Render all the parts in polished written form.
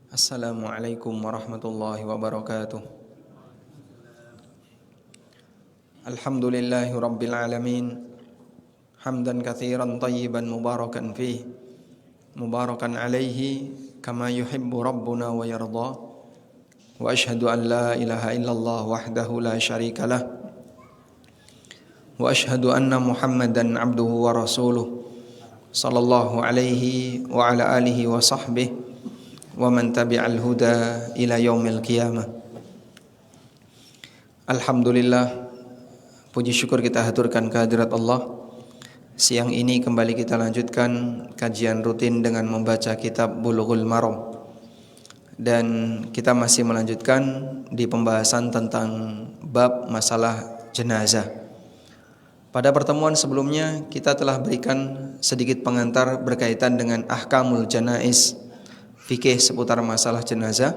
Assalamualaikum warahmatullahi wabarakatuh. Alhamdulillahi rabbil alamin. Hamdan katsiran tayyiban mubarakan fih. Mubarakan alaihi kama yuhibbu rabbuna wa yarda. Wa ashhadu an la ilaha illallah wahdahu la syarika lah. Wa ashhadu anna Muhammadan abduhu wa rasuluh. Sallallahu alaihi wa ala alihi wa sahbihi wa man tabi'al huda ila yaumil qiyamah. Alhamdulillah, puji syukur kita haturkan kehadirat Allah. Siang ini kembali kita lanjutkan kajian rutin dengan membaca kitab Bulughul Maram. Dan kita masih melanjutkan di pembahasan tentang bab masalah jenazah. Pada pertemuan sebelumnya kita telah berikan sedikit pengantar berkaitan dengan ahkamul janaiz, fikih seputar masalah jenazah.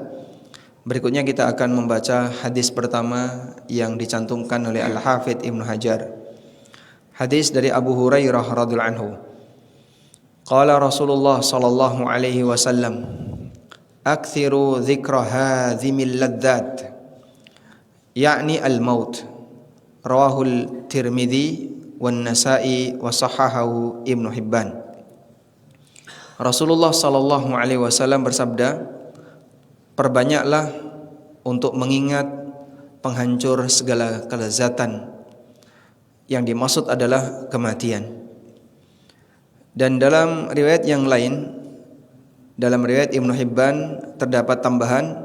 Berikutnya kita akan membaca hadis pertama yang dicantumkan oleh Al-Hafidz Ibnu Hajar. Hadis dari Abu Hurairah radhiyallahu anhu. Qala Rasulullah sallallahu alaihi wasallam, "Aktsiru dzikra hadzimil ladzat." Yakni al-maut. Rawahul Tirmidzi wan Nasa'i wa sahahahu Ibnu Hibban. Rasulullah sallallahu alaihi wasallam bersabda, "Perbanyaklah untuk mengingat penghancur segala kelezatan." Yang dimaksud adalah kematian. Dan dalam riwayat yang lain, dalam riwayat Ibnu Hibban terdapat tambahan,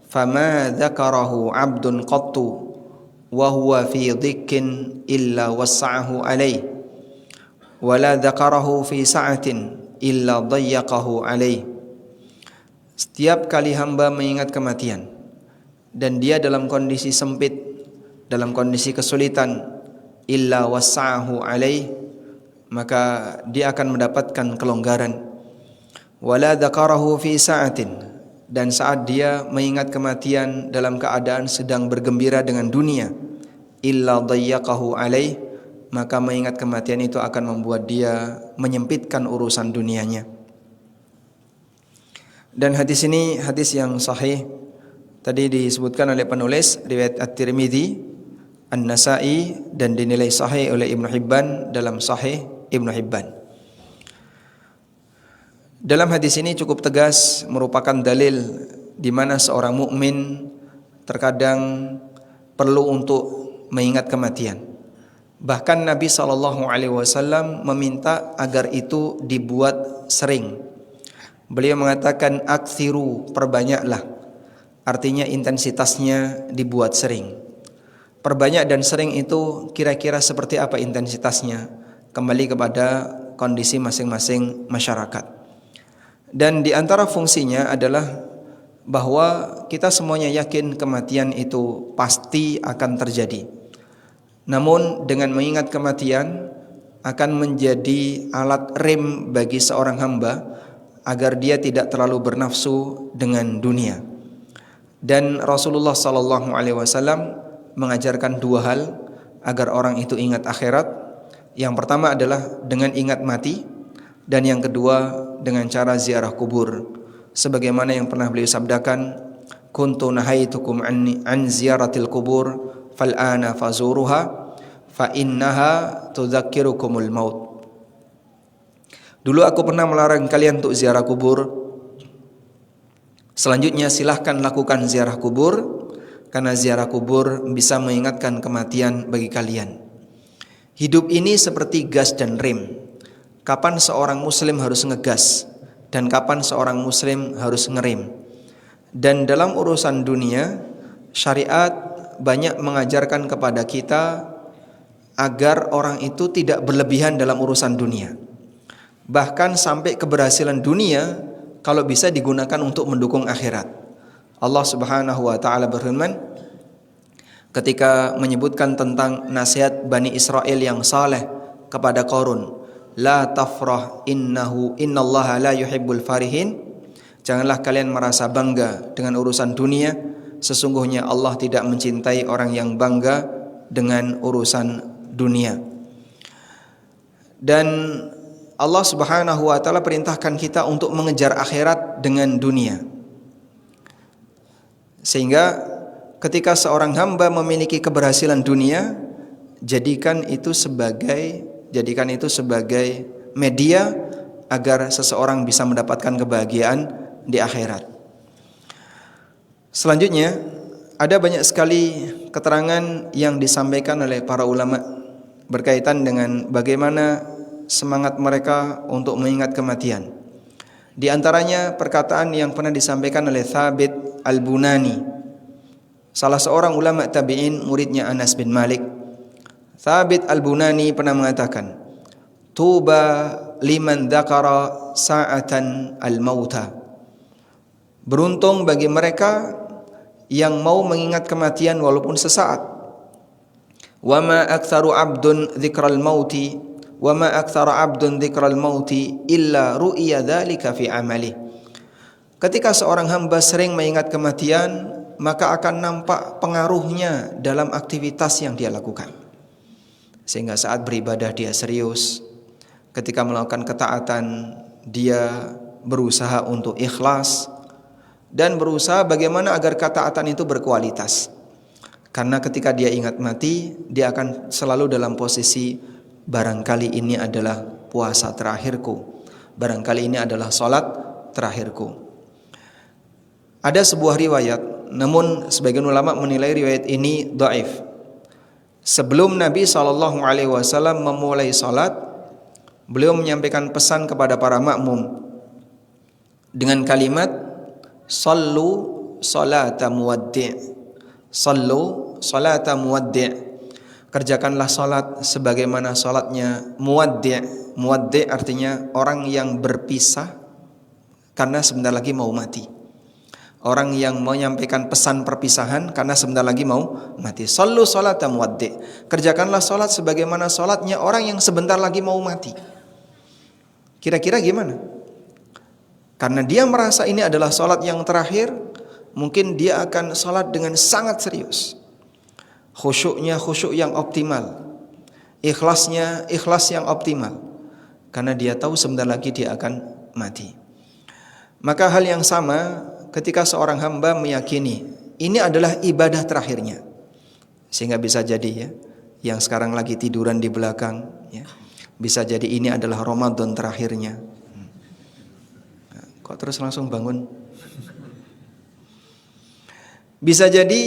"Fama dzakarahu 'abdun qattu wa huwa fi dhikkin illa wasa'ahu alaihi wa la dzakarahu fi sa'atin illa dayyaqahu alaih." Setiap kali hamba mengingat kematian dan dia dalam kondisi sempit, dalam kondisi kesulitan, illa wasa'ahu alaih, maka dia akan mendapatkan kelonggaran. Wala dzakarahu fi sa'atin, dan saat dia mengingat kematian dalam keadaan sedang bergembira dengan dunia, illa dayyaqahu alaih, maka mengingat kematian itu akan membuat dia menyempitkan urusan dunianya. Dan hadis ini hadis yang sahih. Tadi disebutkan oleh penulis riwayat At-Tirmidzi, An-Nasa'i, dan dinilai sahih oleh Ibnu Hibban dalam Sahih Ibnu Hibban. Dalam hadis ini cukup tegas merupakan dalil di mana seorang mukmin terkadang perlu untuk mengingat kematian. Bahkan Nabi SAW meminta agar itu dibuat sering. Beliau mengatakan aktsiru, perbanyaklah. Artinya intensitasnya dibuat sering. Perbanyak dan sering itu kira-kira seperti apa intensitasnya? Kembali kepada kondisi masing-masing masyarakat. Dan di antara fungsinya adalah bahwa kita semuanya yakin kematian itu pasti akan terjadi. Namun dengan mengingat kematian akan menjadi alat rem bagi seorang hamba agar dia tidak terlalu bernafsu dengan dunia. Dan Rasulullah sallallahu alaihi wasallam mengajarkan dua hal agar orang itu ingat akhirat. Yang pertama adalah dengan ingat mati, dan yang kedua dengan cara ziarah kubur. Sebagaimana yang pernah beliau sabdakan, "Kuntu nahaitukum an ziyaratil kubur fal'ana fazuruha fa innaha tudzakkirukumul maut." Dulu aku pernah melarang kalian untuk ziarah kubur. Selanjutnya silahkan lakukan ziarah kubur, karena ziarah kubur bisa mengingatkan kematian bagi kalian. Hidup ini seperti gas dan rem. Kapan seorang muslim harus ngegas dan kapan seorang muslim harus ngerem. Dan dalam urusan dunia, syariat banyak mengajarkan kepada kita agar orang itu tidak berlebihan dalam urusan dunia. Bahkan sampai keberhasilan dunia kalau bisa digunakan untuk mendukung akhirat. Allah Subhanahu wa taala berfirman ketika menyebutkan tentang nasihat Bani Israel yang saleh kepada Qarun, "La tafrah innallaha la yuhibbul farihin." Janganlah kalian merasa bangga dengan urusan dunia, sesungguhnya Allah tidak mencintai orang yang bangga dengan urusan dunia. Dan Allah Subhanahu wa taala perintahkan kita untuk mengejar akhirat dengan dunia. Sehingga ketika seorang hamba memiliki keberhasilan dunia, jadikan itu sebagai media agar seseorang bisa mendapatkan kebahagiaan di akhirat. Selanjutnya, ada banyak sekali keterangan yang disampaikan oleh para ulama berkaitan dengan bagaimana semangat mereka untuk mengingat kematian. Di antaranya perkataan yang pernah disampaikan oleh Thabit Al-Bunani, salah seorang ulama tabi'in, muridnya Anas bin Malik. Thabit Al-Bunani pernah mengatakan, "Tuba liman dzakara sa'atan al-mauta." Beruntung bagi mereka yang mau mengingat kematian walaupun sesaat. Wa ma aktsaru 'abdun dzikral mauti wa ma aktsara 'abdun dzikral mauti illa ru'iya dzalika fi amali. Ketika seorang hamba sering mengingat kematian, maka akan nampak pengaruhnya dalam aktivitas yang dia lakukan. Sehingga saat beribadah dia serius, ketika melakukan ketaatan dia berusaha untuk ikhlas dan berusaha bagaimana agar ketaatan itu berkualitas. Karena ketika dia ingat mati, dia akan selalu dalam posisi barangkali ini adalah puasa terakhirku, barangkali ini adalah salat terakhirku. Ada sebuah riwayat, namun sebagian ulama menilai riwayat ini dhaif. Sebelum Nabi SAW memulai salat, beliau menyampaikan pesan kepada para makmum dengan kalimat sallu salata muwaddi'. Sallu salata muwaddi'. Kerjakanlah salat sebagaimana salatnya muwaddi'. Muwaddi' artinya orang yang berpisah karena sebentar lagi mau mati. Orang yang menyampaikan pesan perpisahan karena sebentar lagi mau mati. Sallu salata muwaddi'. Kerjakanlah salat sebagaimana salatnya orang yang sebentar lagi mau mati. Kira-kira gimana? Karena dia merasa ini adalah salat yang terakhir, mungkin dia akan salat dengan sangat serius. Khusyuknya khusyuk yang optimal. Ikhlasnya ikhlas yang optimal. Karena dia tahu sebentar lagi dia akan mati. Maka hal yang sama ketika seorang hamba meyakini ini adalah ibadah terakhirnya. Sehingga bisa jadi ya, yang sekarang lagi tiduran di belakang ya, bisa jadi ini adalah Ramadan terakhirnya. Kok terus langsung bangun? Bisa jadi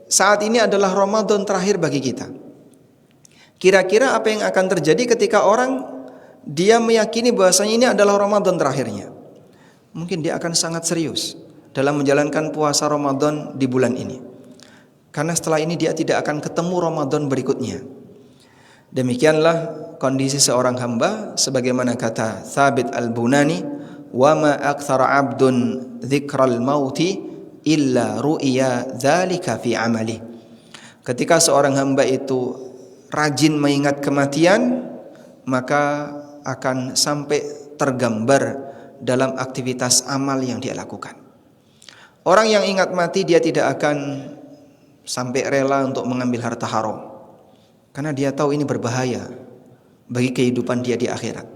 saat ini adalah Ramadan terakhir bagi kita. Kira-kira apa yang akan terjadi ketika orang dia meyakini bahwasanya ini adalah Ramadan terakhirnya? Mungkin dia akan sangat serius dalam menjalankan puasa Ramadan di bulan ini. Karena setelah ini dia tidak akan ketemu Ramadan berikutnya. Demikianlah kondisi seorang hamba sebagaimana kata Thabit Al-Bunani, "Wa ma aktsara 'abdun dzikral mauti illa ru'iya dzalika fi amali." Ketika seorang hamba itu rajin mengingat kematian, maka akan sampai tergambar dalam aktivitas amal yang dia lakukan. Orang yang ingat mati dia tidak akan sampai rela untuk mengambil harta haram, karena dia tahu ini berbahaya bagi kehidupan dia di akhirat.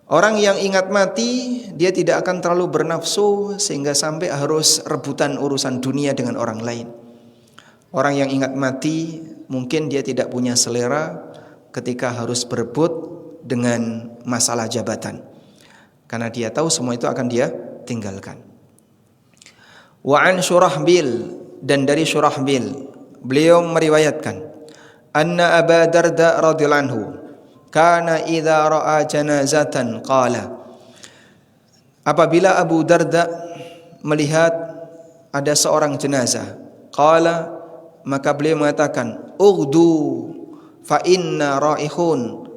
Orang yang ingat mati, dia tidak akan terlalu bernafsu sehingga sampai harus rebutan urusan dunia dengan orang lain. Orang yang ingat mati, mungkin dia tidak punya selera ketika harus berebut dengan masalah jabatan. Karena dia tahu semua itu akan dia tinggalkan. Wa an Syurahbil, dan dari Syurahbil, beliau meriwayatkan, anna Aba Darda radhiyallahu anhu kana idza ra'a janazatan qala. Apabila Abu Darda melihat ada seorang jenazah, qala, maka beliau mengatakan, ughdu fa inna raihun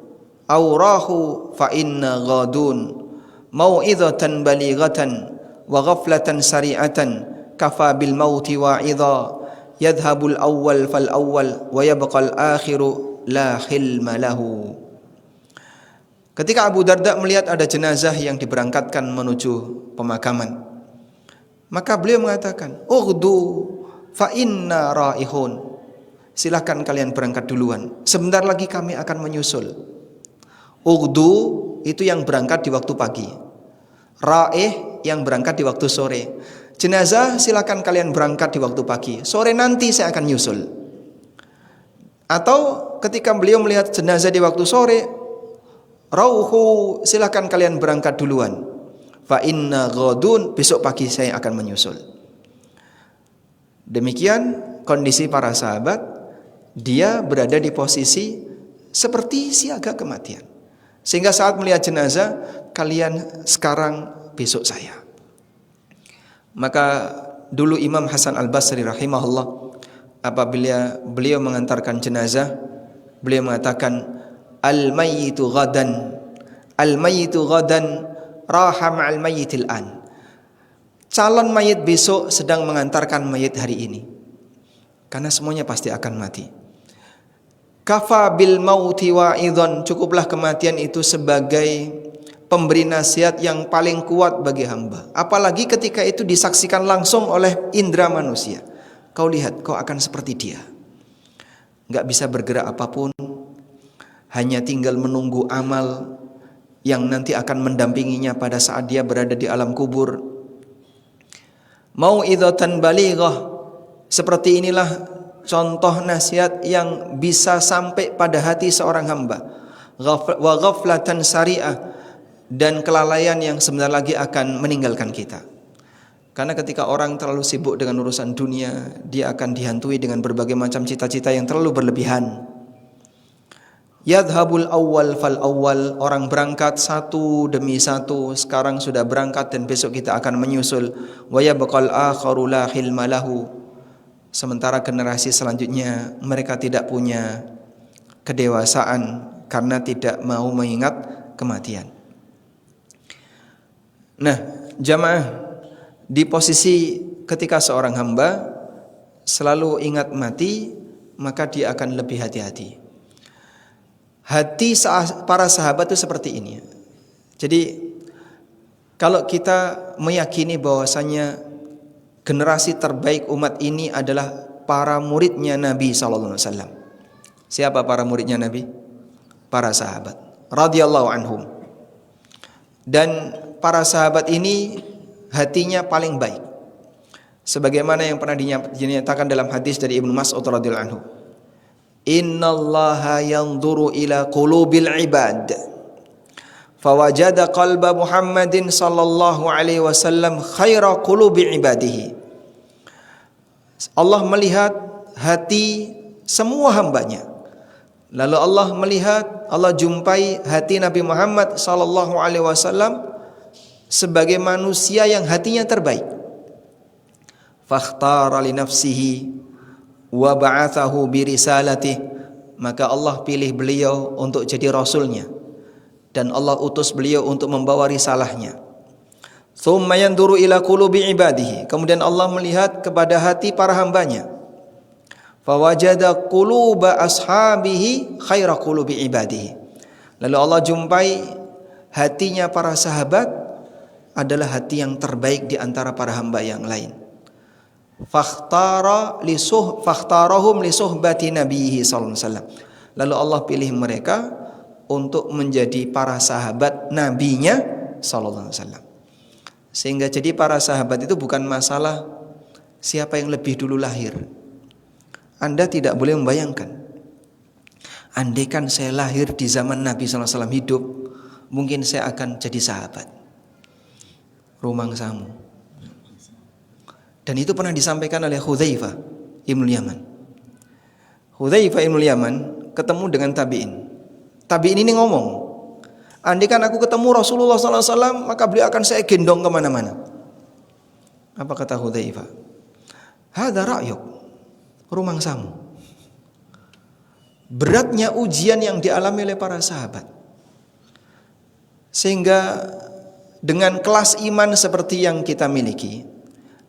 aw rahu fa inna ghadun mau'izatan balighatan wa ghaflatan sari'atan kafa bil mauti wa'idha yadhhabul awwal fal awwal wa yabqal akhiru la hilma lahu. Ketika Abu Darda melihat ada jenazah yang diberangkatkan menuju pemakaman, maka beliau mengatakan, ughdu fa inna raihun. Silahkan kalian berangkat duluan, sebentar lagi kami akan menyusul. Ughdu itu yang berangkat di waktu pagi, raih yang berangkat di waktu sore. jenazah silakan kalian berangkat di waktu pagi, sore nanti saya akan nyusul. Atau ketika beliau melihat jenazah di waktu sore, rauhu, silakan kalian berangkat duluan. Fa inna ghadun, besok pagi saya akan menyusul. Demikian kondisi para sahabat, dia berada di posisi seperti siaga kematian. Sehingga saat melihat jenazah, kalian sekarang, besok saya. Maka dulu Imam Hasan Al-Basri rahimahullah, apabila beliau mengantarkan jenazah, beliau mengatakan, al-mayyitu ghadan, al-mayyitu ghadan raha ma'al mayyitil an. Calon mayit besok sedang mengantarkan mayit hari ini. Karena semuanya pasti akan mati. Kafa bil mauti wa'idhan, cukuplah kematian itu sebagai pemberi nasihat yang paling kuat bagi hamba. Apalagi ketika itu disaksikan langsung oleh indera manusia. Kau lihat, kau akan seperti dia. Gak bisa bergerak apapun, hanya tinggal menunggu amal yang nanti akan mendampinginya pada saat dia berada di alam kubur. Mau'idhatan balighah, seperti inilah contoh nasihat yang bisa sampai pada hati seorang hamba. Wa ghaflatan sari'ah, dan kelalaian yang sebentar lagi akan meninggalkan kita. Karena ketika orang terlalu sibuk dengan urusan dunia, dia akan dihantui dengan berbagai macam cita-cita yang terlalu berlebihan. Yadhabul awwal fal awwal, orang berangkat satu demi satu, sekarang sudah berangkat dan besok kita akan menyusul. Wa yabqal akharu la hilma lahu, sementara generasi selanjutnya mereka tidak punya kedewasaan karena tidak mau mengingat kematian. Nah, jamaah, di posisi ketika seorang hamba selalu ingat mati, maka dia akan lebih hati-hati. Hati para sahabat itu seperti ini. Jadi kalau kita meyakini bahwasanya generasi terbaik umat ini adalah para muridnya Nabi SAW. Siapa para muridnya Nabi? Para sahabat radhiyallahu anhum. Dan para sahabat ini hatinya paling baik, sebagaimana yang pernah dinyatakan dalam hadis dari Ibnu Mas'ud radhiyallahu anhu, innallaha yanzuru ila qulubil ibad fawajada qalba Muhammadin sallallahu alaihi wasallam khaira qulubi ibadihi. Allah melihat hati semua hambanya. Lalu Allah melihat, Allah jumpai hati Nabi Muhammad sallallahu alaihi wasallam sebagai manusia yang hatinya terbaik. Fakhtara li nafsihi wa ba'athahu bi risalatihi, maka Allah pilih beliau untuk jadi rasulnya dan Allah utus beliau untuk membawa risalahnya. Tsumma yanzuru ila qulubi ibadihi, kemudian Allah melihat kepada hati para hambanya. Fawajada quluba ashabihi khaira qulubi ibadihi, lalu Allah jumpai hatinya para sahabat adalah hati yang terbaik di antara para hamba yang lain. Fakhtarahum li suhbati nabiyhi sallallahu alaihi wasallam, lalu Allah pilih mereka untuk menjadi para sahabat nabinya sallallahu alaihi wasallam. Sehingga jadi para sahabat itu bukan masalah siapa yang lebih dulu lahir. Anda tidak boleh membayangkan, andaikan saya lahir di zaman Nabi sallallahu alaihi wasallam hidup, mungkin saya akan jadi sahabat. Rumangsamu. Dan itu pernah disampaikan oleh Hudzaifah Ibnul Yaman. Hudzaifah Ibnul Yaman ketemu dengan tabi'in. Tabi'in ini ngomong, andaikan aku ketemu Rasulullah SAW, maka beliau akan saya gendong kemana-mana. Apa kata Hudzaifah? Hadza ra'yuk, rumangsamu. Beratnya ujian yang dialami oleh para sahabat, sehingga dengan kelas iman seperti yang kita miliki,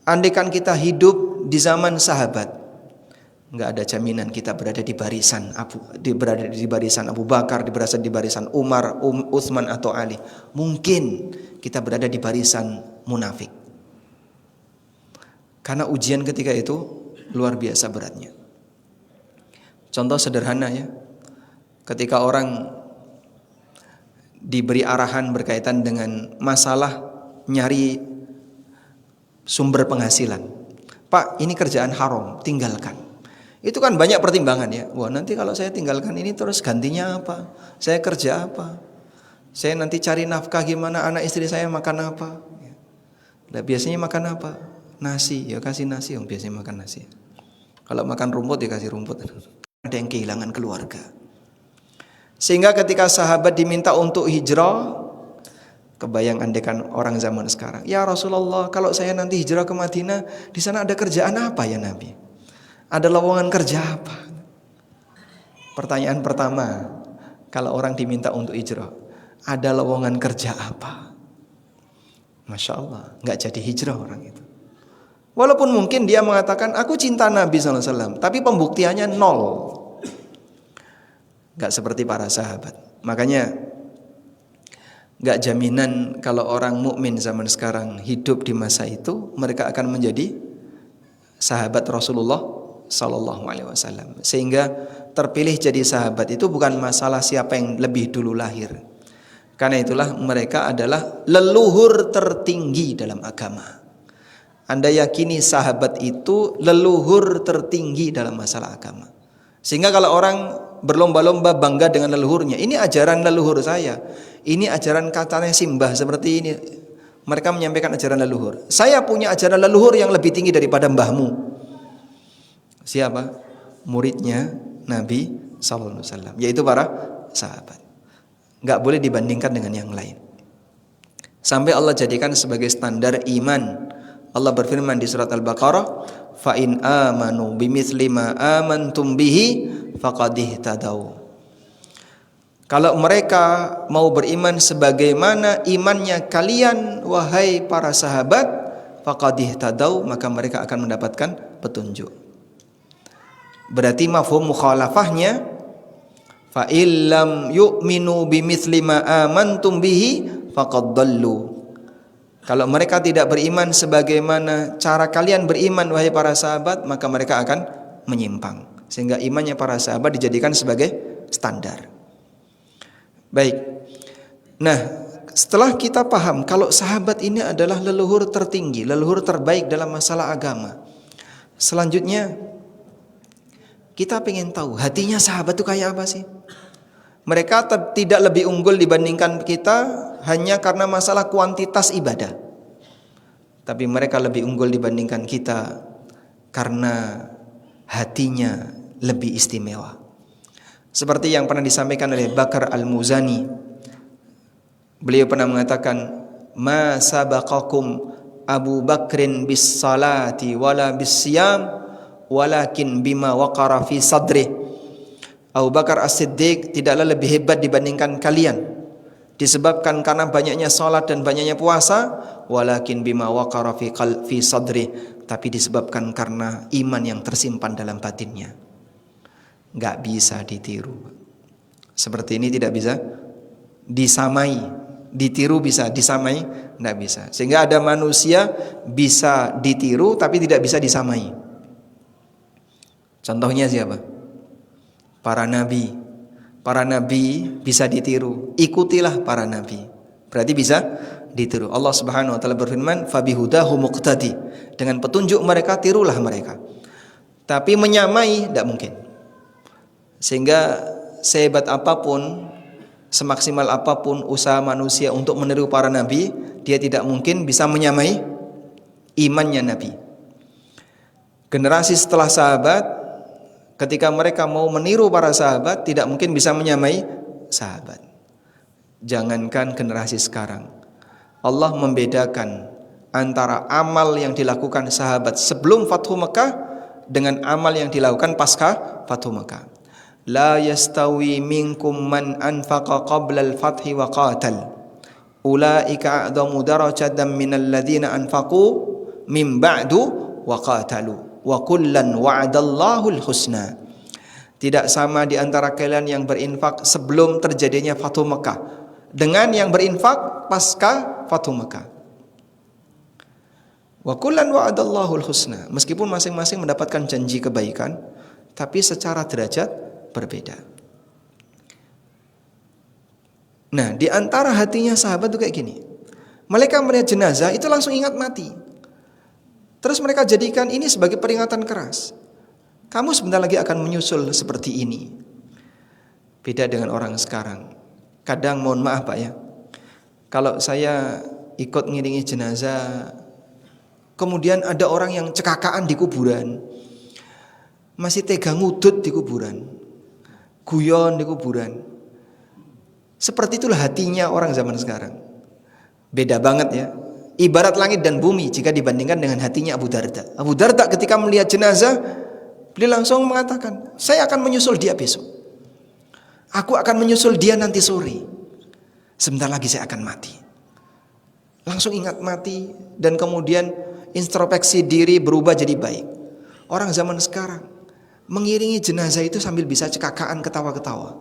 andaikan kita hidup di zaman sahabat, nggak ada jaminan kita berada di barisan Abu Bakar, berada di barisan Umar, Utsman atau Ali. Mungkin kita berada di barisan munafik. Karena ujian ketika itu luar biasa beratnya. Contoh sederhana ya, ketika orang diberi arahan berkaitan dengan masalah nyari sumber penghasilan. Pak, ini kerjaan haram, tinggalkan. Itu kan banyak pertimbangan ya. Wah, nanti kalau saya tinggalkan ini terus gantinya apa? Saya kerja apa? Saya nanti cari nafkah gimana? Anak istri saya makan apa? Nah, biasanya makan apa? Nasi, ya kasih nasi. Yang biasanya makan nasi. Kalau makan rumput ya kasih rumput. Ada yang kehilangan keluarga. Sehingga ketika sahabat diminta untuk hijrah, kebayang andekan orang zaman sekarang. Ya Rasulullah, kalau saya nanti hijrah ke Madinah, di sana ada kerjaan apa ya Nabi? Ada lowongan kerja apa? Pertanyaan pertama, kalau orang diminta untuk hijrah, ada lowongan kerja apa? Masya Allah, nggak jadi hijrah orang itu. Walaupun mungkin dia mengatakan, aku cinta Nabi SAW, tapi pembuktiannya nol. Nggak seperti para sahabat. Makanya nggak jaminan kalau orang mukmin zaman sekarang hidup di masa itu, mereka akan menjadi sahabat Rasulullah Sallallahu Alaihi Wasallam. Sehingga terpilih jadi sahabat itu bukan masalah siapa yang lebih dulu lahir. Karena itulah mereka adalah leluhur tertinggi dalam agama. Anda yakini sahabat itu leluhur tertinggi dalam masalah agama. Sehingga kalau orang berlomba-lomba bangga dengan leluhurnya, ini ajaran leluhur saya, ini ajaran katanya simbah seperti ini. Mereka menyampaikan ajaran leluhur. Saya punya ajaran leluhur yang lebih tinggi daripada mbahmu. Siapa? Muridnya Nabi Sallallahu Alaihi Wasallam, yaitu para sahabat. Gak boleh dibandingkan dengan yang lain. Sampai Allah jadikan sebagai standar iman. Allah berfirman di surat Al-Baqarah, fa in amanu bimithli ma amantum bihi faqad ihtadaw. Kalau mereka mau beriman sebagaimana imannya kalian wahai para sahabat, faqad ihtadaw, maka mereka akan mendapatkan petunjuk. Berarti mafhum mukhalafahnya, fa illam yu'minu bimithli ma amantum bihi faqad dallu. Kalau mereka tidak beriman sebagaimana cara kalian beriman wahai para sahabat, maka mereka akan menyimpang. Sehingga imannya para sahabat dijadikan sebagai standar. Baik. Nah, setelah kita paham kalau sahabat ini adalah leluhur tertinggi, leluhur terbaik dalam masalah agama. Selanjutnya kita pengen tahu hatinya sahabat itu kayak apa sih? Mereka tidak lebih unggul dibandingkan kita hanya karena masalah kuantitas ibadah. Tapi mereka lebih unggul dibandingkan kita karena hatinya lebih istimewa. Seperti yang pernah disampaikan oleh Bakar Al-Muzani. Beliau pernah mengatakan, "Ma sabaqakum Abu Bakrin bis salati wala bis siyam walakin bima waqara fi sadri." Abu Bakar As-Siddiq tidaklah lebih hebat dibandingkan kalian disebabkan karena banyaknya salat dan banyaknya puasa, walakin bima waqara fi sadri, tapi disebabkan karena iman yang tersimpan dalam batinnya. Enggak bisa ditiru. Seperti ini tidak bisa disamai. Ditiru bisa, disamai enggak bisa. Sehingga ada manusia bisa ditiru tapi tidak bisa disamai. Contohnya siapa? Para nabi. Para nabi bisa ditiru. Ikutilah para nabi. Berarti bisa ditiru. Allah Subhanahu wa taala berfirman, "Fabihudahu muqtadi." Dengan petunjuk mereka tirulah mereka. Tapi menyamai tidak mungkin. Sehingga sehebat apapun, semaksimal apapun usaha manusia untuk meniru para nabi, dia tidak mungkin bisa menyamai imannya nabi. Generasi setelah sahabat, ketika mereka mau meniru para sahabat, tidak mungkin bisa menyamai sahabat. Jangankan generasi sekarang, Allah membedakan antara amal yang dilakukan sahabat sebelum Fathu Mekah dengan amal yang dilakukan pasca Fathu Mekah. La yastawi minkum man anfaqa qabla al-fathi wa qatal. Ulaika a'dhamu darajatan minal ladzina anfaqu min ba'du wa qatalu. Wa kullan wa'adallahu al-husna. Tidak sama di antara kalian yang berinfak sebelum terjadinya Fathu Mekah dengan yang berinfak pasca Fathu Mekah. Wa kullan wa'adallahu al-husna. Meskipun masing-masing mendapatkan janji kebaikan, tapi secara derajat berbeda. Nah, di antara hatinya sahabat itu kayak gini. Mereka melihat jenazah itu langsung ingat mati. Terus mereka jadikan ini sebagai peringatan keras. Kamu sebentar lagi akan menyusul seperti ini. Beda dengan orang sekarang. Kadang mohon maaf Pak ya, kalau saya ikut ngiringi jenazah, kemudian ada orang yang cekakaan di kuburan, masih tega ngudut di kuburan, guyon di kuburan. Seperti itulah hatinya orang zaman sekarang. Beda banget ya. Ibarat langit dan bumi jika dibandingkan dengan hatinya Abu Darda. Abu Darda ketika melihat jenazah, beliau langsung mengatakan, saya akan menyusul dia besok. Aku akan menyusul dia nanti sore. Sebentar lagi saya akan mati. Langsung ingat mati dan kemudian introspeksi diri berubah jadi baik. Orang zaman sekarang mengiringi jenazah itu sambil bisa cekakaan ketawa-ketawa.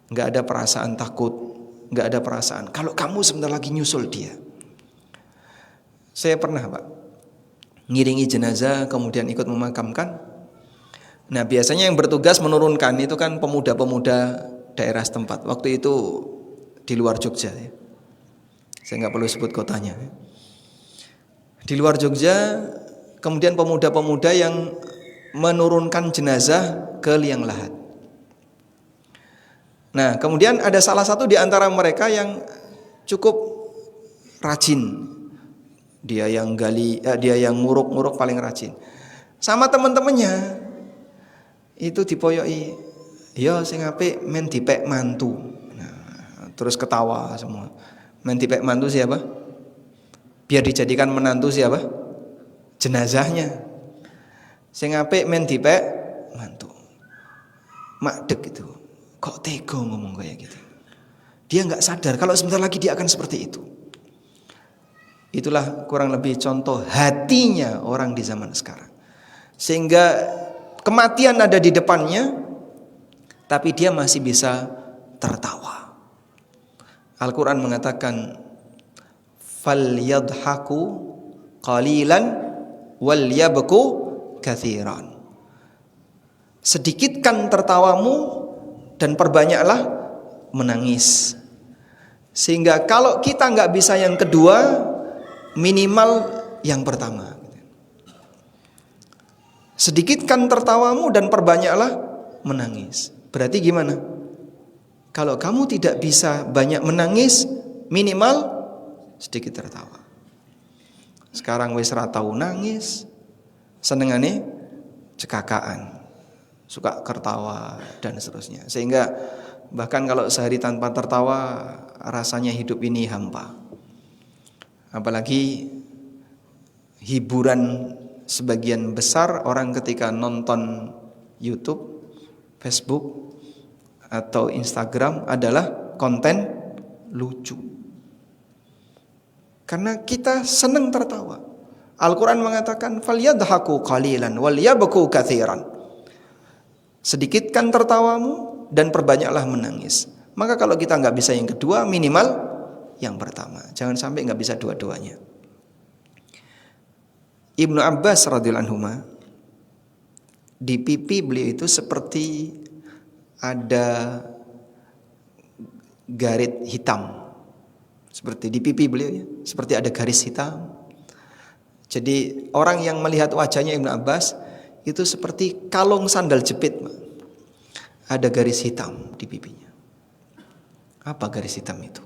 Gak ada perasaan takut, gak ada perasaan kalau kamu sebentar lagi nyusul dia. Saya pernah Pak ngiringi jenazah kemudian ikut memakamkan. Nah biasanya yang bertugas menurunkan itu kan pemuda-pemuda daerah setempat. Waktu itu di luar Jogja ya. Saya gak perlu sebut kotanya ya. Di luar Jogja, kemudian pemuda-pemuda yang menurunkan jenazah ke liang lahat. Nah kemudian ada salah satu di antara mereka yang cukup rajin. Dia yang dia yang nguruk-nguruk paling rajin. Sama teman-temannya itu dipoyoki, ya sing apik men dipek mantu. Nah, terus ketawa semua. Men dipek mantu siapa? Biar dijadikan menantu siapa? Jenazahnya. Sing apik men dipek mantu. Makdek itu. Kok tega ngomong kayak gitu. Dia enggak sadar kalau sebentar lagi dia akan seperti itu. Itulah kurang lebih contoh hatinya orang di zaman sekarang. Sehingga kematian ada di depannya, tapi dia masih bisa tertawa. Al-Quran mengatakan, فَلْيَضْحَكُوا قَلِيلًا وَلْيَبْكُوا كَثِيرًا. Sedikitkan tertawamu dan perbanyaklah menangis. Sehingga kalau kita nggak bisa yang kedua, minimal yang pertama. Sedikitkan tertawamu dan perbanyaklah menangis. Berarti gimana? Kalau kamu tidak bisa banyak menangis, minimal sedikit tertawa. Sekarang wis ra tau nangis, senengane cekakaan, suka tertawa dan seterusnya. Sehingga bahkan kalau sehari tanpa tertawa, rasanya hidup ini hampa. Apalagi hiburan sebagian besar orang ketika nonton YouTube, Facebook, atau Instagram adalah konten lucu. Karena kita senang tertawa. Al-Quran mengatakan, فَلْيَضْحَكُوا قَلِيلًا وَلْيَبْكُوا كَثِيرًا. Sedikitkan tertawamu dan perbanyaklah menangis. Maka kalau kita nggak bisa yang kedua, minimal yang pertama. Jangan sampai nggak bisa dua-duanya. Ibnu Abbas radhiyallahu anhu, di pipi beliau itu seperti ada garis hitam. Seperti di pipi beliau ya, seperti ada garis hitam. Jadi orang yang melihat wajahnya Ibnu Abbas itu seperti kalung sandal jepit, ada garis hitam di pipinya. Apa garis hitam itu?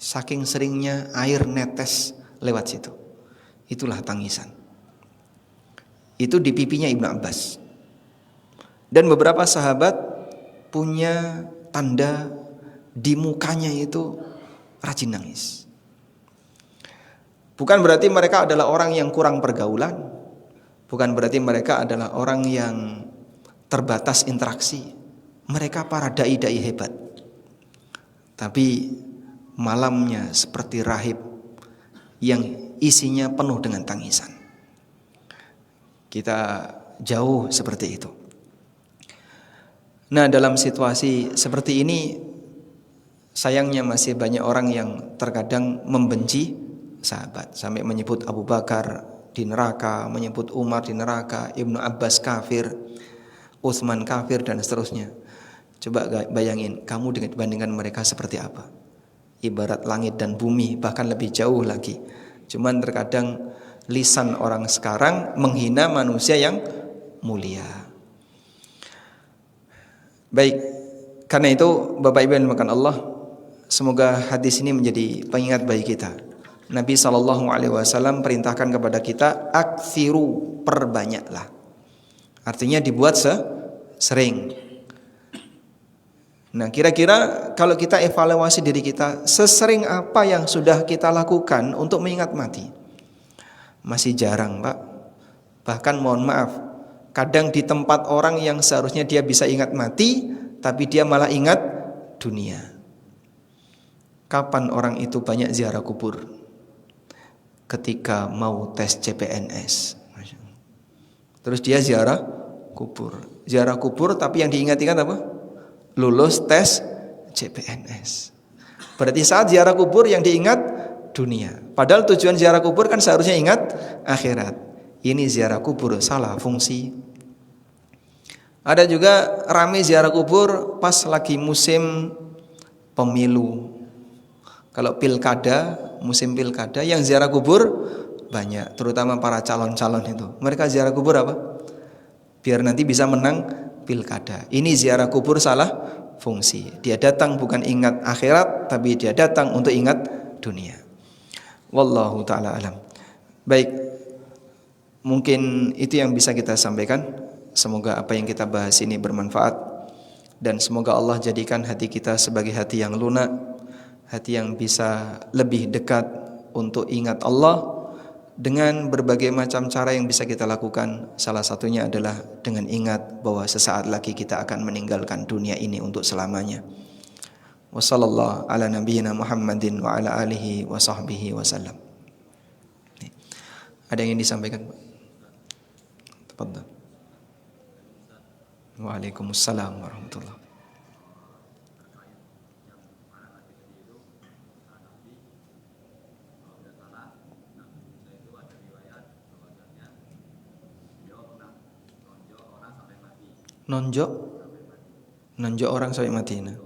Saking seringnya air netes lewat situ. Itulah tangisan. Itu di pipinya Ibnu Abbas. Dan beberapa sahabat punya tanda di mukanya itu rajin nangis. Bukan berarti mereka adalah orang yang kurang pergaulan. Bukan berarti mereka adalah orang yang terbatas interaksi. Mereka para dai-dai hebat. Tapi malamnya seperti rahib yang isinya penuh dengan tangisan. Kita jauh seperti itu. Nah, dalam situasi seperti ini, sayangnya masih banyak orang yang terkadang membenci sahabat, sampai menyebut Abu Bakar di neraka, menyebut Umar di neraka, Ibnu Abbas kafir, Utsman kafir, dan seterusnya. Coba bayangin, kamu dibandingkan mereka seperti apa? Ibarat langit dan bumi, bahkan lebih jauh lagi. Cuman terkadang lisan orang sekarang menghina manusia yang mulia. Baik, karena itu Bapak Ibu yang dimuliakan Allah, semoga hadis ini menjadi pengingat bagi kita. Nabi SAW perintahkan kepada kita, aktsiru, perbanyaklah. Artinya dibuat sering. Nah, kira-kira kalau kita evaluasi diri kita, sesering apa yang sudah kita lakukan untuk mengingat mati? Masih jarang, Pak. Bahkan mohon maaf, kadang di tempat orang yang seharusnya dia bisa ingat mati, tapi dia malah ingat dunia. Kapan orang itu banyak ziarah kubur? Ketika mau tes CPNS. Terus dia ziarah kubur. Ziarah kubur tapi yang diingat-ingat apa? Lulus tes CPNS. Berarti saat ziarah kubur yang diingat dunia. Padahal tujuan ziarah kubur kan seharusnya ingat akhirat. Ini ziarah kubur salah fungsi. Ada juga ramai ziarah kubur pas lagi musim pemilu. Kalau pilkada, musim pilkada yang ziarah kubur banyak, terutama para calon-calon itu. Mereka ziarah kubur apa? Biar nanti bisa menang pilkada. Ini ziarah kubur salah fungsi. Dia datang bukan ingat akhirat, tapi dia datang untuk ingat dunia. Wallahu ta'ala alam. Baik, mungkin itu yang bisa kita sampaikan. Semoga apa yang kita bahas ini bermanfaat, dan semoga Allah jadikan hati kita sebagai hati yang lunak, hati yang bisa lebih dekat untuk ingat Allah dengan berbagai macam cara yang bisa kita lakukan. Salah satunya adalah dengan ingat bahwa sesaat lagi kita akan meninggalkan dunia ini untuk selamanya. Wassallallahu ala nabiyyina Muhammadin wa ala alihi wa sahbihi wasallam. Ada yang ingin disampaikan, Pak? Tafadhal. Waalaikumsalam warahmatullahi. Nonjok orang sampai mati. Nah.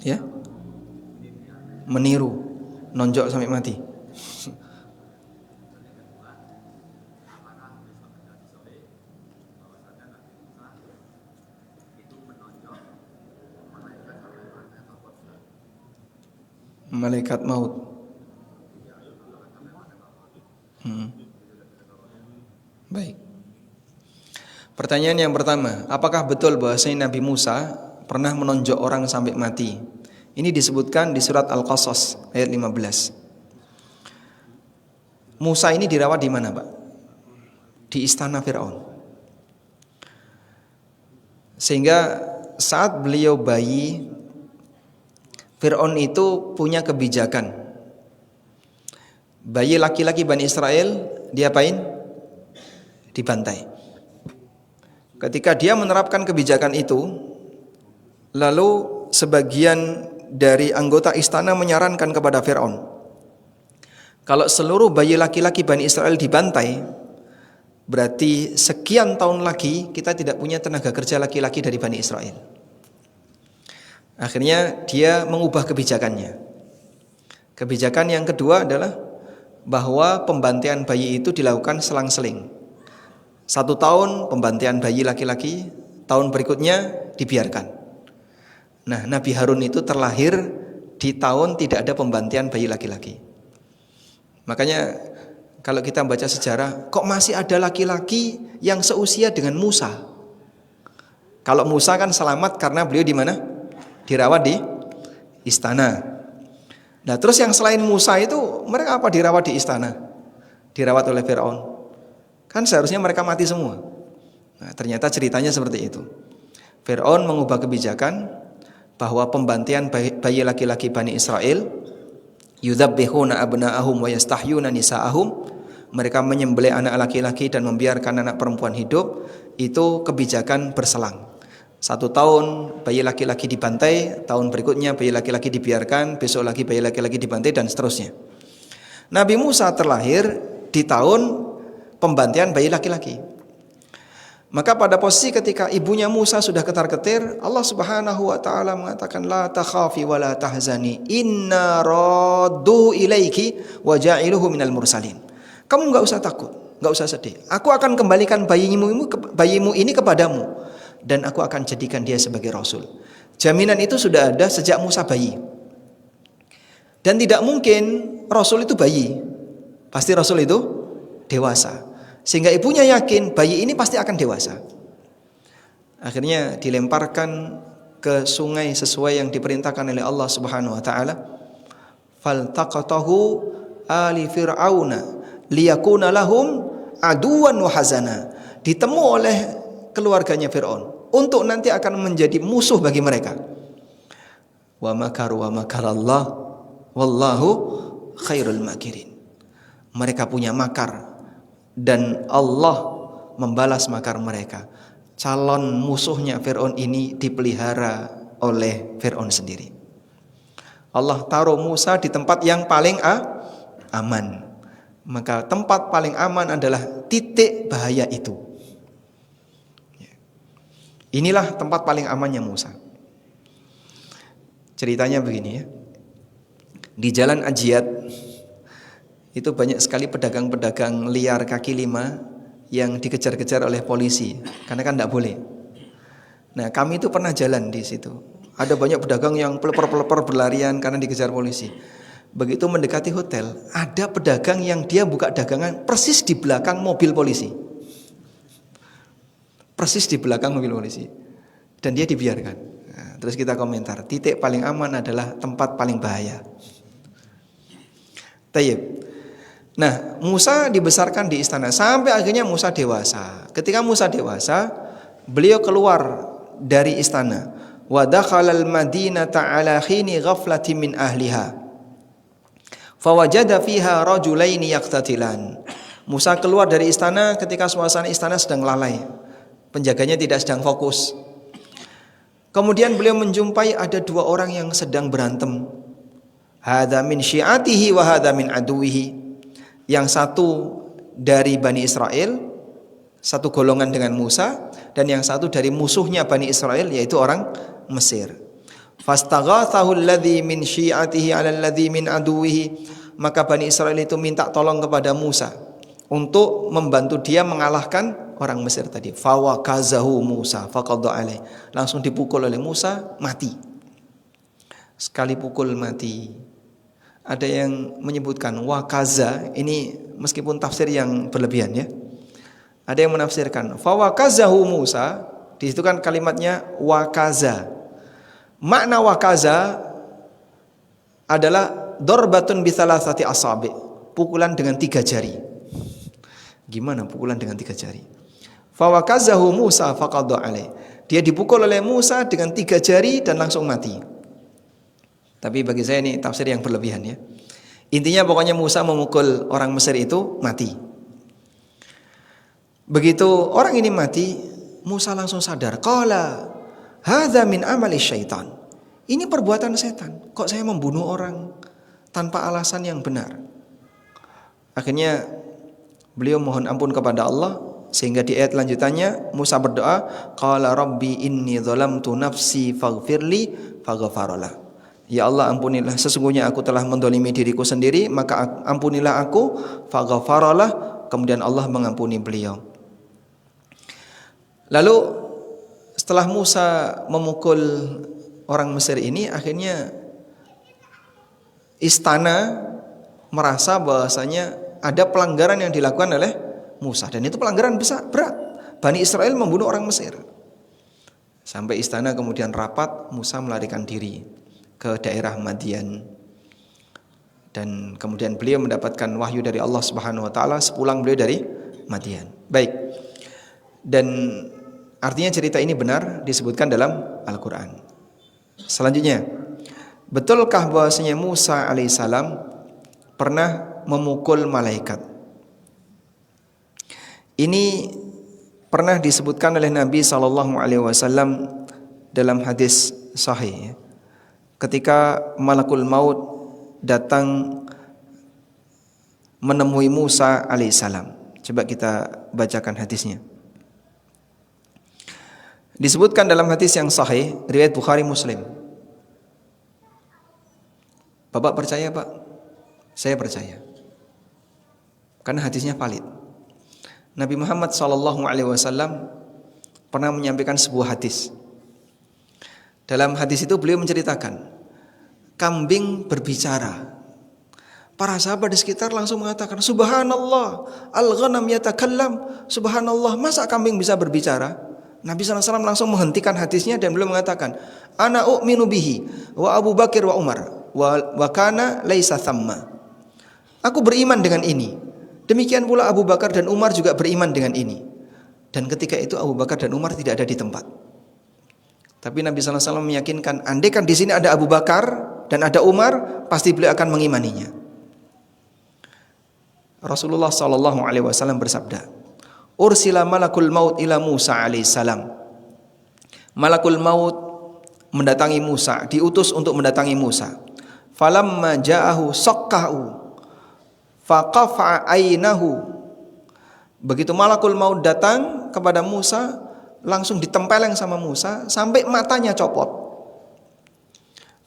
Ya, meniru, nonjok sampai mati. Malaikat maut. Baik. Pertanyaan yang pertama, apakah betul bahwasanya Nabi Musa pernah menonjok orang sampai mati? Ini disebutkan di surat Al-Qasas ayat 15. Musa ini dirawat di mana, Pak? Di istana Firaun. Sehingga saat beliau bayi, Firaun itu punya kebijakan. Bayi laki-laki Bani Israel diapain? Dibantai. Ketika dia menerapkan kebijakan itu, lalu sebagian dari anggota istana menyarankan kepada Firaun, kalau seluruh bayi laki-laki Bani Israel dibantai, berarti sekian tahun lagi kita tidak punya tenaga kerja laki-laki dari Bani Israel. Akhirnya dia mengubah kebijakannya. Kebijakan yang kedua adalah bahwa pembantaian bayi itu dilakukan selang-seling. 1 tahun pembantaian bayi laki-laki, tahun berikutnya dibiarkan. Nah, Nabi Harun itu terlahir di tahun tidak ada pembantaian bayi laki-laki. Makanya kalau kita baca sejarah, kok masih ada laki-laki yang seusia dengan Musa? Kalau Musa kan selamat karena beliau di mana? Dirawat di istana. Nah, terus yang selain Musa itu mereka apa dirawat di istana? Dirawat oleh Firaun. Kan seharusnya mereka mati semua. Nah, ternyata ceritanya seperti itu. Firaun mengubah kebijakan bahwa pembantaian bayi laki-laki Bani Israel, yudzabbihuna abna'ahum wa yastahyuna nisa'ahum, mereka menyembelih anak laki-laki dan membiarkan anak perempuan hidup, itu kebijakan berselang. 1 tahun bayi laki-laki dibantai, tahun berikutnya bayi laki-laki dibiarkan, besok lagi bayi laki-laki dibantai, dan seterusnya. Nabi Musa terlahir di tahun pembantaian bayi laki-laki. Maka pada posisi ketika ibunya Musa sudah ketar-ketir, Allah Subhanahu wa taala mengatakan la takhafi wa la tahzani inna raddu ilaiki wa ja'iluhu minal mursalin. Kamu enggak usah takut, enggak usah sedih. Aku akan kembalikan bayimu ini kepadamu dan aku akan jadikan dia sebagai rasul. Jaminan itu sudah ada sejak Musa bayi. Dan tidak mungkin rasul itu bayi. Pasti rasul itu dewasa. Sehingga ibunya yakin bayi ini pasti akan dewasa. Akhirnya dilemparkan ke sungai sesuai yang diperintahkan oleh Allah Subhanahu wa taala. Faltaqatahu ali fir'auna liyakuna lahum aduwan wa hazana. Ditemu oleh keluarganya Firaun untuk nanti akan menjadi musuh bagi mereka. Wa makaru wa makarallah wallahu khairul makirin. Mereka punya makar dan Allah membalas makar mereka. Calon musuhnya Fir'aun ini dipelihara oleh Fir'aun sendiri. Allah taruh Musa di tempat yang paling aman. Maka tempat paling aman adalah titik bahaya itu. Inilah tempat paling amannya Musa. Ceritanya begini ya. Di Jalan Ajiat itu banyak sekali pedagang-pedagang liar kaki lima yang dikejar-kejar oleh polisi karena kan tidak boleh. Nah, kami itu pernah jalan di situ. Ada banyak pedagang yang pelepor-pelepor berlarian karena dikejar polisi. Begitu mendekati hotel, ada pedagang yang dia buka dagangan persis di belakang mobil polisi. Persis di belakang mobil polisi. Dan dia dibiarkan. Nah, terus kita komentar, titik paling aman adalah tempat paling bahaya. Tayyib. Nah, Musa dibesarkan di istana sampai akhirnya Musa dewasa. Ketika Musa dewasa, beliau keluar dari istana. Wa dakhalal madinata ala khini ghaflatin min ahliha. Fawajada fiha rajulaini yaqtatilan. Musa keluar dari istana ketika suasana istana sedang lalai. Penjaganya tidak sedang fokus. Kemudian beliau menjumpai ada dua orang yang sedang berantem. Hadza min syi'atihi wa hadza min aduwihi. Yang satu dari Bani Israel, satu golongan dengan Musa, dan yang satu dari musuhnya Bani Israel, yaitu orang Mesir. Fastaghathahu alladhi min syi'atihi 'ala alladhi min aduwihi. Maka Bani Israel itu minta tolong kepada Musa untuk membantu dia mengalahkan orang Mesir tadi. Fawakazahu Musa faqadha alaih. Langsung dipukul oleh Musa, mati. Sekali pukul mati. Ada yang menyebutkan wakaza, ini meskipun tafsir yang berlebihan ya. Ada yang menafsirkan fawakazahu Musa, di situ kan kalimatnya wakaza. Makna wakaza adalah dorbatun bisalasati asabi, pukulan dengan 3 jari. Gimana pukulan dengan 3 jari? Fawakazahu Musa faqadha alaih. Dia dipukul oleh Musa dengan 3 jari dan langsung mati. Tapi bagi saya ini tafsir yang berlebihan ya. Intinya pokoknya Musa memukul orang Mesir itu mati. Begitu orang ini mati, Musa langsung sadar. Qala hadza min amali syaitan. Ini perbuatan setan. Kok saya membunuh orang tanpa alasan yang benar? Akhirnya beliau mohon ampun kepada Allah. Sehingga di ayat lanjutannya Musa berdoa, qala rabbi inni dzalamtu nafsi faghfirli faghfaralah. Ya Allah, ampunilah, sesungguhnya aku telah mendolimi diriku sendiri, maka ampunilah aku, faghfaralah, kemudian Allah mengampuni beliau. Lalu setelah Musa memukul orang Mesir ini, akhirnya istana merasa bahwasanya ada pelanggaran yang dilakukan oleh Musa, dan itu pelanggaran besar, berat. Bani Israel membunuh orang Mesir. Sampai istana kemudian rapat, Musa melarikan diri ke daerah Madian. Dan kemudian beliau mendapatkan wahyu dari Allah Subhanahu wa taala sepulang beliau dari Madian. Baik. Dan artinya cerita ini benar disebutkan dalam Al-Qur'an. Selanjutnya, betulkah bahwasanya Musa alaihissalam pernah memukul malaikat? Ini pernah disebutkan oleh Nabi SAW dalam hadis sahih. Ketika malakul maut datang menemui Musa alaihissalam. Coba kita bacakan hadisnya. Disebutkan dalam hadis yang sahih riwayat Bukhari Muslim. Bapak percaya, Pak? Saya percaya. Karena hadisnya valid. Nabi Muhammad SAW pernah menyampaikan sebuah hadis. Dalam hadis itu beliau menceritakan kambing berbicara. Para sahabat di sekitar langsung mengatakan, Subhanallah, al-ghanam yatakallam. Subhanallah, masa kambing bisa berbicara? Nabi SAW langsung menghentikan hadisnya dan beliau mengatakan, Ana u'minu bihi wa Abu Bakar wa Umar wa kana laisa thamma. Aku beriman dengan ini. Demikian pula Abu Bakar dan Umar juga beriman dengan ini. Dan ketika itu Abu Bakar dan Umar tidak ada di tempat. Tapi Nabi SAW meyakinkan, andaikan di sini ada Abu Bakar dan ada Umar, pasti beliau akan mengimaninya. Rasulullah SAW bersabda, Ursila malakul maut ila Musa alaihissalam. Malakul maut mendatangi Musa, diutus untuk mendatangi Musa. Falamma ja'ahu saqqahu faqafa ainahu. Begitu malakul maut datang kepada Musa, langsung ditempeleng sama Musa sampai matanya copot.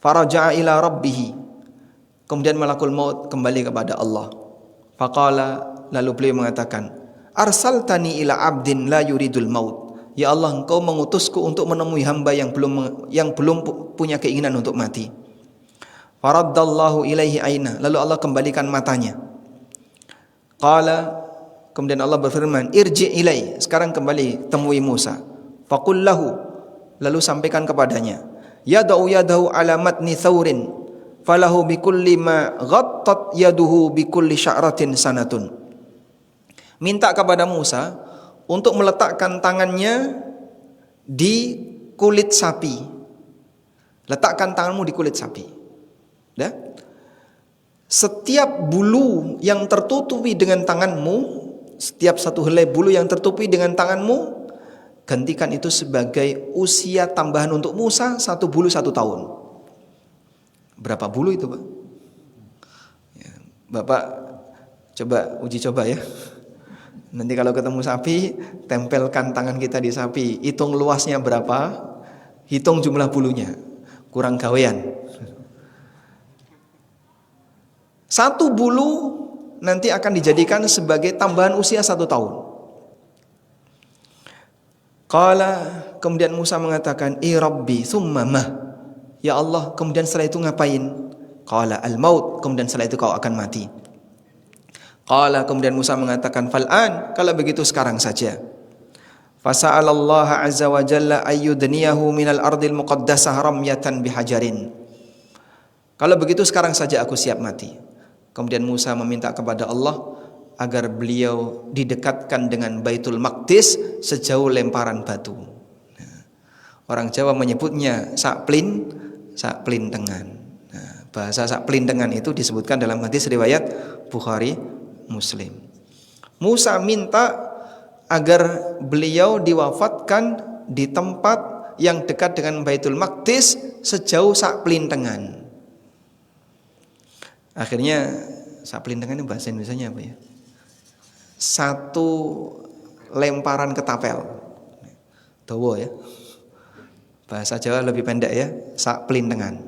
Faraja'a ila rabbih. Kemudian malakul maut kembali kepada Allah. Faqala, lalu beliau mengatakan, Arsaltani ila abdin la yuridul maut. Ya Allah, Engkau mengutusku untuk menemui hamba yang belum punya keinginan untuk mati. Faraddallahu ilaihi aina. Lalu Allah kembalikan matanya. Qala, kemudian Allah berfirman, Irji ilai. Sekarang kembali temui Musa. Faqul lahu. Lalu sampaikan kepadanya, Yada'u yadahu ala matni thawrin. Falahu bikulli ma ghattat yaduhu bikulli sya'ratin sanatun. Minta kepada Musa untuk meletakkan tangannya di kulit sapi. Letakkan tanganmu di kulit sapi. Dah? Setiap bulu yang tertutupi dengan tanganmu, setiap satu helai bulu yang tertutupi dengan tanganmu, gantikan itu sebagai usia tambahan untuk Musa, 1 bulu 1 tahun. Berapa bulu itu, Pak? Ya, Bapak coba uji coba ya. Nanti kalau ketemu sapi, tempelkan tangan kita di sapi, hitung luasnya berapa, hitung jumlah bulunya, kurang gawean. 1 bulu nanti akan dijadikan sebagai tambahan usia 1 tahun. Qala, kemudian Musa mengatakan, Rabbi thumma mah. Ya Allah, kemudian setelah itu ngapain? Qala al-maut, kemudian setelah itu kau akan mati. Qala, kemudian Musa mengatakan, fal'an, kalau begitu sekarang saja. Fasa'alallaha azza wa jalla ayyudniyahu minal ardil muqaddasah ramyatan bihajarin. Kalau begitu sekarang saja aku siap mati. Kemudian Musa meminta kepada Allah agar beliau didekatkan dengan Baitul Maqdis sejauh lemparan batu. Orang Jawa menyebutnya sakplin tengan. Nah, bahasa sakplin tengan itu disebutkan dalam hadis riwayat Bukhari Muslim. Musa minta agar beliau diwafatkan di tempat yang dekat dengan Baitul Maqdis sejauh sakplin tengan. Akhirnya sakplin tengan itu bahasa Indonesianya apa ya? 1 lemparan ketapel. Dawa ya. Bahasa Jawa lebih pendek ya, sakplin tengan.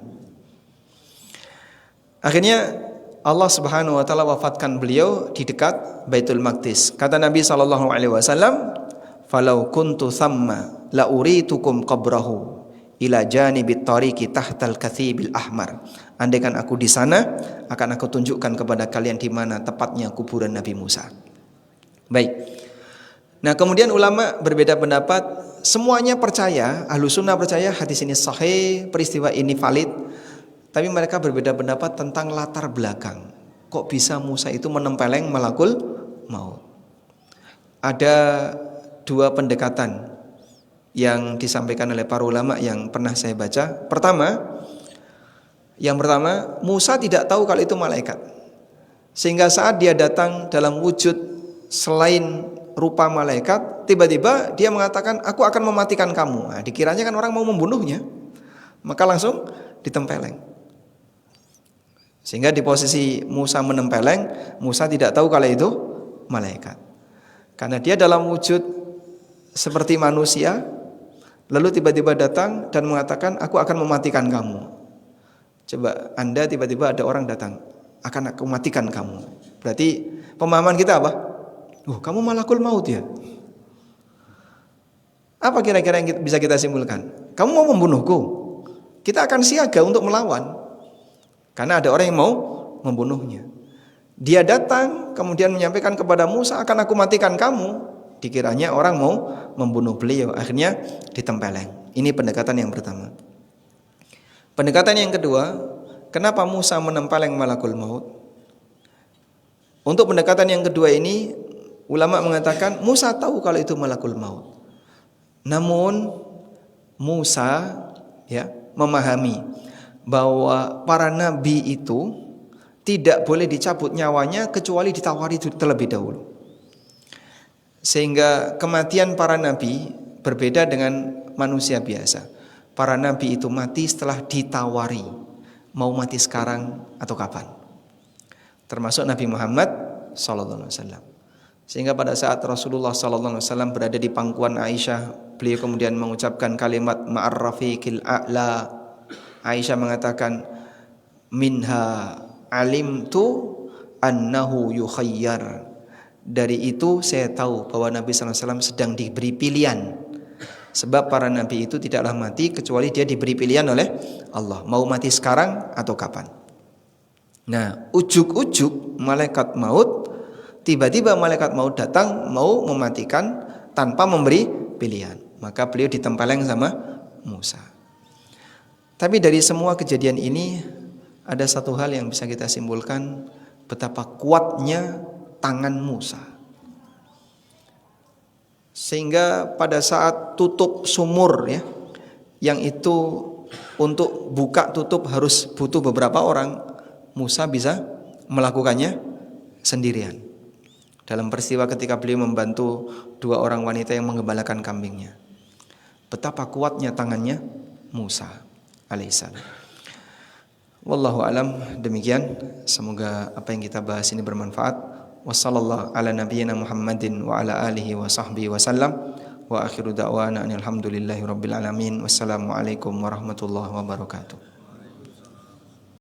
Akhirnya Allah Subhanahu wa taala wafatkan beliau di dekat Baitul Maqdis. Kata Nabi SAW, "Falau kuntu thamma la uritukum qabrahu ila janibit tariqi tahtal kathibil ahmar." Andaikan aku di sana, akan aku tunjukkan kepada kalian di mana tepatnya kuburan Nabi Musa. Baik. Nah, kemudian ulama berbeda pendapat. Semuanya percaya, Ahlussunnah percaya hadis ini sahih, peristiwa ini valid. Tapi mereka berbeda pendapat tentang latar belakang. Kok bisa Musa itu menempeleng malakul maut? Ada 2 pendekatan yang disampaikan oleh para ulama yang pernah saya baca. Yang pertama, Musa tidak tahu kalau itu malaikat. Sehingga saat dia datang dalam wujud selain rupa malaikat, tiba-tiba dia mengatakan, aku akan mematikan kamu. Nah, dikiranya kan orang mau membunuhnya, maka langsung ditempeleng. Sehingga di posisi Musa menempeleng, Musa tidak tahu kalau itu malaikat. Karena dia dalam wujud seperti manusia, lalu tiba-tiba datang dan mengatakan, aku akan mematikan kamu. Coba Anda tiba-tiba ada orang datang, akan aku matikan kamu. Berarti pemahaman kita apa? Kamu malakul maut ya? Apa kira-kira yang bisa kita simpulkan? Kamu mau membunuhku? Kita akan siaga untuk melawan. Karena ada orang yang mau membunuhnya. Dia datang kemudian menyampaikan kepada Musa, akan aku matikan kamu. Dikiranya orang mau membunuh beliau. Akhirnya ditempeleng. Ini pendekatan yang pertama. Pendekatan yang kedua, kenapa Musa menempeleng malakul maut? Untuk pendekatan yang kedua ini, ulama mengatakan Musa tahu kalau itu malakul maut. Namun Musa memahami bahwa para nabi itu tidak boleh dicabut nyawanya kecuali ditawari terlebih dahulu. Sehingga kematian para nabi berbeda dengan manusia biasa. Para nabi itu mati setelah ditawari, mau mati sekarang atau kapan. Termasuk Nabi Muhammad SAW. Sehingga pada saat Rasulullah SAW berada di pangkuan Aisyah, beliau kemudian mengucapkan kalimat ma'ar rafiqil a'la. Aisyah mengatakan, minha alimtu annahu yukhayyar. Dari itu saya tahu bahwa Nabi SAW sedang diberi pilihan. Sebab para nabi itu tidaklah mati kecuali dia diberi pilihan oleh Allah, mau mati sekarang atau kapan. Nah, ujuk-ujuk malaikat maut, tiba-tiba malaikat maut datang mau mematikan tanpa memberi pilihan. Maka beliau ditempeleng sama Musa. Tapi dari semua kejadian ini ada satu hal yang bisa kita simpulkan, betapa kuatnya tangan Musa. Sehingga pada saat tutup sumur yang itu untuk buka tutup harus butuh beberapa orang, Musa bisa melakukannya sendirian. Dalam peristiwa ketika beliau membantu 2 orang wanita yang menggembalakan kambingnya. Betapa kuatnya tangannya Musa alaihissalam. Wallahu alam, demikian. Semoga apa yang kita bahas ini bermanfaat. Wassallallahu ala nabiyyina Muhammadin wa ala alihi wa sahbihi wasallam. Wa akhiru da'wana alhamdulillahi rabbil alamin. Wassalamualaikum warahmatullahi wabarakatuh.